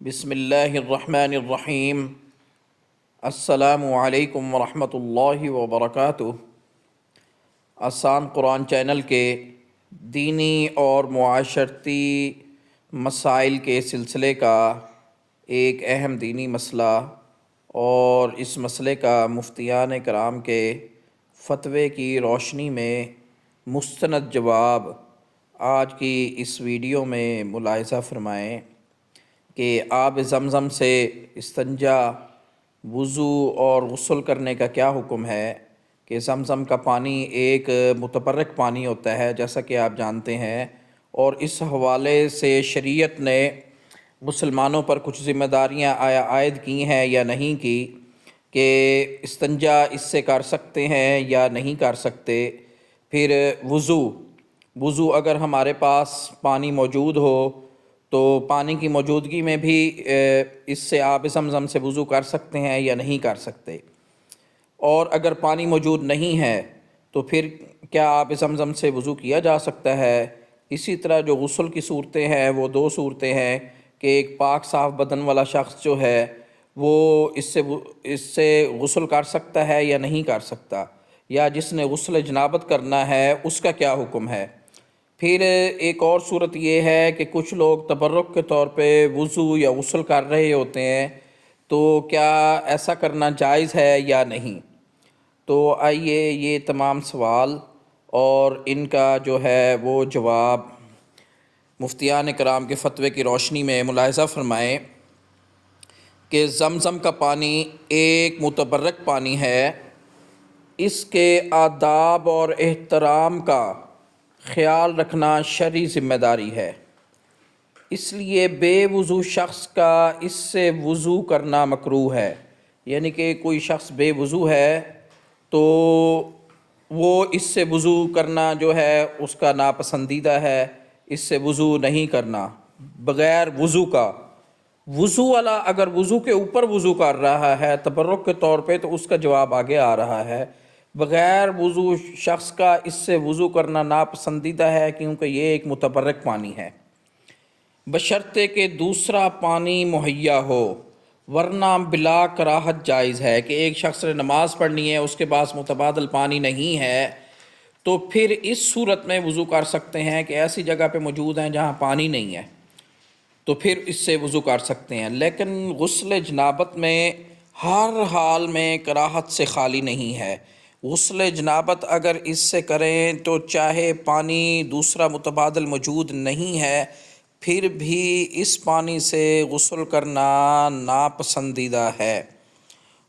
بسم اللہ الرحمن الرحیم۔ السلام علیکم ورحمۃ اللہ وبرکاتہ۔ آسان قرآن چینل کے دینی اور معاشرتی مسائل کے سلسلے کا ایک اہم دینی مسئلہ اور اس مسئلے کا مفتیان کرام کے فتوے کی روشنی میں مستند جواب آج کی اس ویڈیو میں ملاحظہ فرمائیں کہ آب زمزم سے استنجا، وضو اور غسل کرنے کا کیا حکم ہے کہ زمزم کا پانی ایک متبرک پانی ہوتا ہے جیسا کہ آپ جانتے ہیں، اور اس حوالے سے شریعت نے مسلمانوں پر کچھ ذمہ داریاں عائد کی ہیں یا نہیں کی کہ استنجا اس سے کر سکتے ہیں یا نہیں کر سکتے۔ پھر وضو اگر ہمارے پاس پانی موجود ہو تو پانی کی موجودگی میں بھی اس سے آب زمزم سے وضو کر سکتے ہیں یا نہیں کر سکتے، اور اگر پانی موجود نہیں ہے تو پھر کیا آب زمزم سے وضو کیا جا سکتا ہے۔ اسی طرح جو غسل کی صورتیں ہیں وہ دو صورتیں ہیں کہ ایک پاک صاف بدن والا شخص جو ہے وہ اس سے غسل کر سکتا ہے یا نہیں کر سکتا، یا جس نے غسل جنابت کرنا ہے اس کا کیا حکم ہے۔ پھر ایک اور صورت یہ ہے کہ کچھ لوگ تبرک کے طور پہ وضو یا غسل کر رہے ہوتے ہیں، تو کیا ایسا کرنا جائز ہے یا نہیں۔ تو آئیے یہ تمام سوال اور ان کا جو ہے وہ جواب مفتیان کرام کے فتوے کی روشنی میں ملاحظہ فرمائیں کہ زمزم کا پانی ایک متبرک پانی ہے، اس کے آداب اور احترام کا خیال رکھنا شرعی ذمہ داری ہے، اس لیے بے وضو شخص کا اس سے وضو کرنا مکروہ ہے۔ یعنی کہ کوئی شخص بے وضو ہے تو وہ اس سے وضو کرنا جو ہے اس کا ناپسندیدہ ہے، اس سے وضو نہیں کرنا بغیر وضو کا۔ وضو والا اگر وضو کے اوپر وضو کر رہا ہے تبرک کے طور پہ تو اس کا جواب آگے آ رہا ہے۔ بغیر وضو شخص کا اس سے وضو کرنا ناپسندیدہ ہے کیونکہ یہ ایک متبرک پانی ہے، بشرطے کہ دوسرا پانی مہیا ہو، ورنہ بلا کراہت جائز ہے کہ ایک شخص نے نماز پڑھنی ہے، اس کے پاس متبادل پانی نہیں ہے تو پھر اس صورت میں وضو کر سکتے ہیں کہ ایسی جگہ پہ موجود ہیں جہاں پانی نہیں ہے تو پھر اس سے وضو کر سکتے ہیں، لیکن غسل جنابت میں ہر حال میں کراہت سے خالی نہیں ہے۔ غسل جنابت اگر اس سے کریں تو چاہے پانی دوسرا متبادل موجود نہیں ہے پھر بھی اس پانی سے غسل کرنا ناپسندیدہ ہے،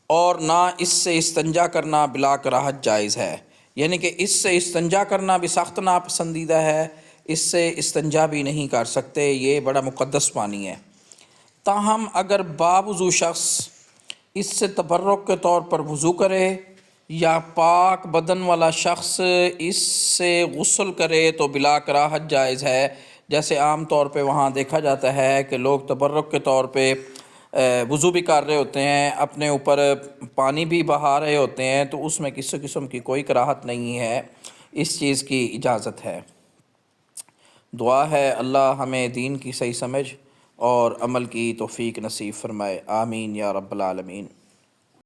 اور نہ اس سے استنجا کرنا بلا کراہت جائز ہے۔ یعنی کہ اس سے استنجا کرنا بھی سخت ناپسندیدہ ہے، اس سے استنجا بھی نہیں کر سکتے، یہ بڑا مقدس پانی ہے۔ تاہم اگر باوضو شخص اس سے تبرک کے طور پر وضو کرے یا پاک بدن والا شخص اس سے غسل کرے تو بلا کراہت جائز ہے۔ جیسے عام طور پہ وہاں دیکھا جاتا ہے کہ لوگ تبرک کے طور پہ وضو بھی کر رہے ہوتے ہیں، اپنے اوپر پانی بھی بہا رہے ہوتے ہیں، تو اس میں کسی قسم کی کوئی کراہت نہیں ہے، اس چیز کی اجازت ہے۔ دعا ہے اللہ ہمیں دین کی صحیح سمجھ اور عمل کی توفیق نصیب فرمائے، آمین یا رب العالمین۔